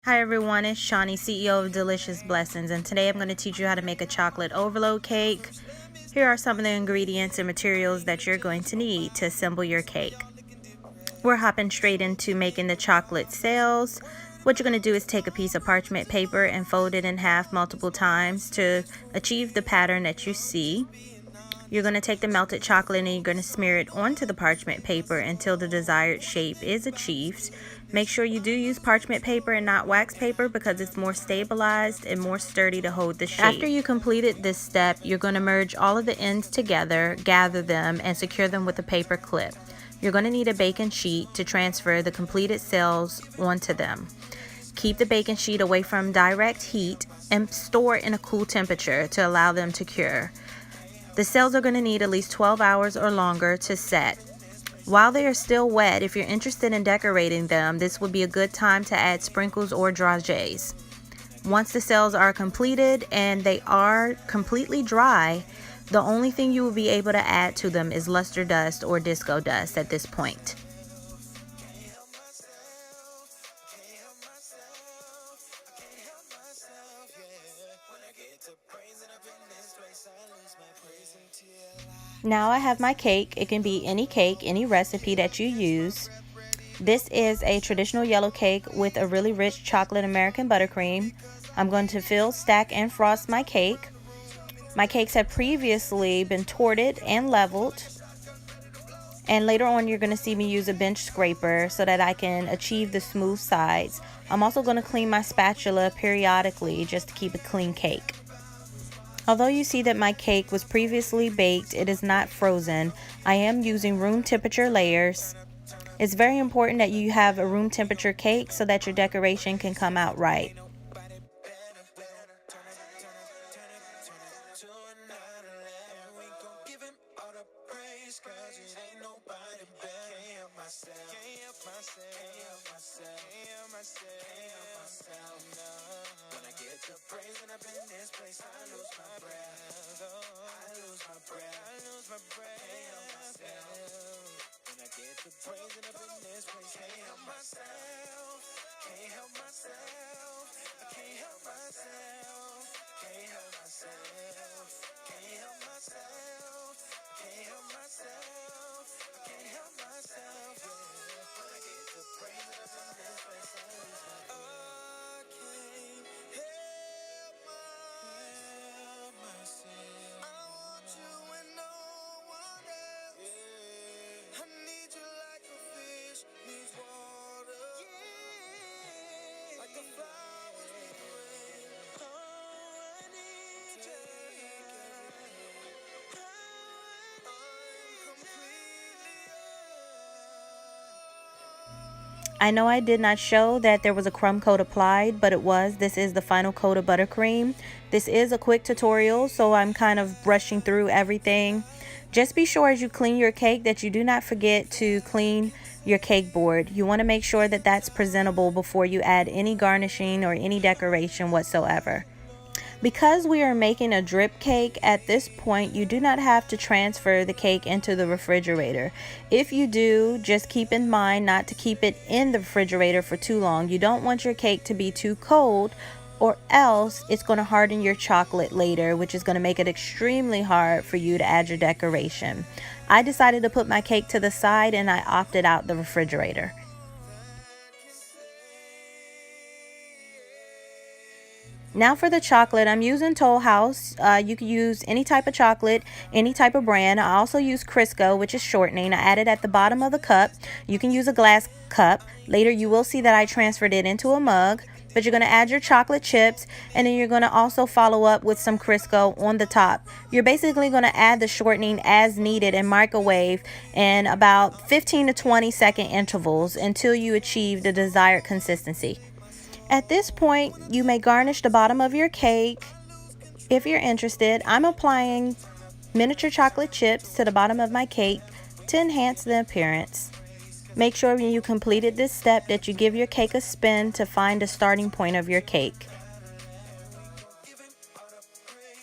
Hi everyone, it's Shawnee, CEO of Delicious Blessings, and today I'm going to teach you how to make a chocolate overload cake. Here are some of the ingredients and materials that you're going to need to assemble your cake. We're hopping straight into making the chocolate cells. What you're going to do is take a piece of parchment paper and fold it in half multiple times to achieve the pattern that you see. You're going to take the melted chocolate and you're going to smear it onto the parchment paper until the desired shape is achieved. Make sure you do use parchment paper and not wax paper because it's more stabilized and more sturdy to hold the shape. After you completed this step, you're going to merge all of the ends together, gather them, and secure them with a paper clip. You're going to need a baking sheet to transfer the completed cells onto them. Keep the baking sheet away from direct heat and store it in a cool temperature to allow them to cure. The cells are going to need at least 12 hours or longer to set. While they are still wet, if you're interested in decorating them, this would be a good time to add sprinkles or dragées. Once the cells are completed and they are completely dry, the only thing you will be able to add to them is luster dust or disco dust at this point. Now I have my cake. It can be any cake, any recipe that you use. This is a traditional yellow cake with a really rich chocolate American buttercream. I'm going to fill, stack, and frost my cake. My cakes have previously been torted and leveled. And later on you're going to see me use a bench scraper so that I can achieve the smooth sides. I'm also going to clean my spatula periodically just to keep a clean cake. Although you see that my cake was previously baked, it is not frozen. I am using room temperature layers. It's very important that you have a room temperature cake so that your decoration can come out right. I know I did not show that there was a crumb coat applied, but it was. This is the final coat of buttercream. This is a quick tutorial, so I'm kind of brushing through everything. Just be sure as you clean your cake that you do not forget to clean your cake board. You want to make sure that that's presentable before you add any garnishing or any decoration whatsoever. Because we are making a drip cake at this point, you do not have to transfer the cake into the refrigerator. If you do, just keep in mind not to keep it in the refrigerator for too long. You don't want your cake to be too cold, or else it's going to harden your chocolate later, which is going to make it extremely hard for you to add your decoration. I decided to put my cake to the side and I opted out the refrigerator. Now for the chocolate, I'm using Toll House. You can use any type of chocolate, any type of brand. I also use Crisco, which is shortening. I add it at the bottom of the cup. You can use a glass cup. Later you will see that I transferred it into a mug. But you're going to add your chocolate chips, and then you're going to also follow up with some Crisco on the top. You're basically going to add the shortening as needed and microwave in about 15 to 20 second intervals until you achieve the desired consistency. At this point, you may garnish the bottom of your cake if you're interested. I'm applying miniature chocolate chips to the bottom of my cake to enhance the appearance. Make sure when you completed this step that you give your cake a spin to find the starting point of your cake.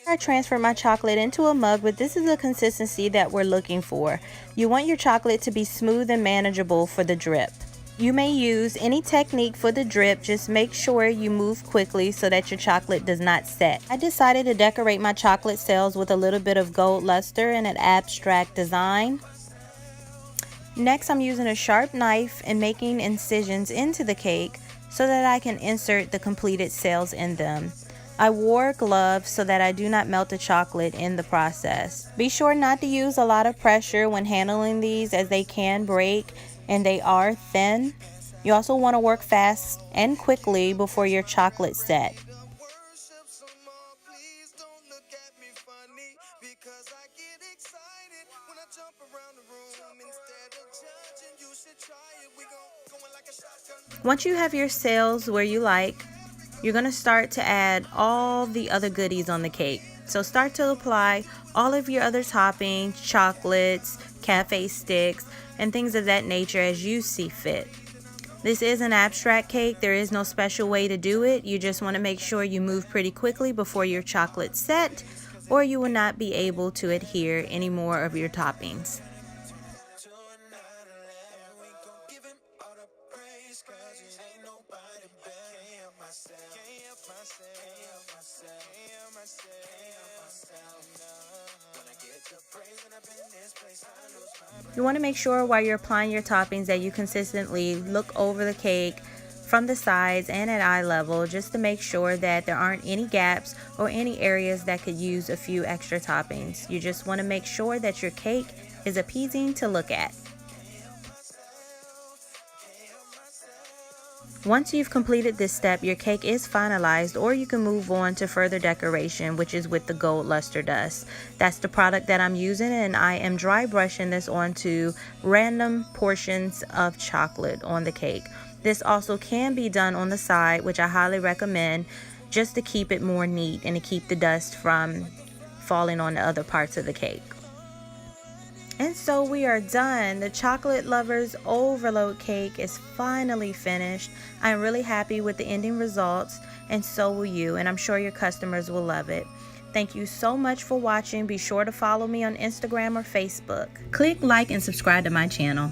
I transfer my chocolate into a mug, but this is the consistency that we're looking for. You want your chocolate to be smooth and manageable for the drip. You may use any technique for the drip, just make sure you move quickly so that your chocolate does not set. I decided to decorate my chocolate cells with a little bit of gold luster and an abstract design. Next, I'm using a sharp knife and making incisions into the cake so that I can insert the completed cells in them. I wore gloves so that I do not melt the chocolate in the process. Be sure not to use a lot of pressure when handling these, as they can break and they are thin. You also want to work fast and quickly before your chocolate set. Once you have your cells where you like, you're going to start to add all the other goodies on the cake. So start to apply all of your other toppings, chocolates, cafe sticks, and things of that nature as you see fit. This is an abstract cake. There is no special way to do it. You just want to make sure you move pretty quickly before your chocolate's set, or you will not be able to adhere any more of your toppings. You want to make sure while you're applying your toppings that you consistently look over the cake from the sides and at eye level, just to make sure that there aren't any gaps or any areas that could use a few extra toppings. You just want to make sure that your cake is appeasing to look at. Once you've completed this step, your cake is finalized, or you can move on to further decoration, which is with the gold luster dust. That's the product that I'm using, and I am dry brushing this onto random portions of chocolate on the cake. This also can be done on the side, which I highly recommend, just to keep it more neat and to keep the dust from falling on the other parts of the cake. And so we are done. The Chocolate Lovers Overload Cake is finally finished. I'm really happy with the ending results, and so will you, and I'm sure your customers will love it. Thank you so much for watching. Be sure to follow me on Instagram or Facebook. Click like and subscribe to my channel.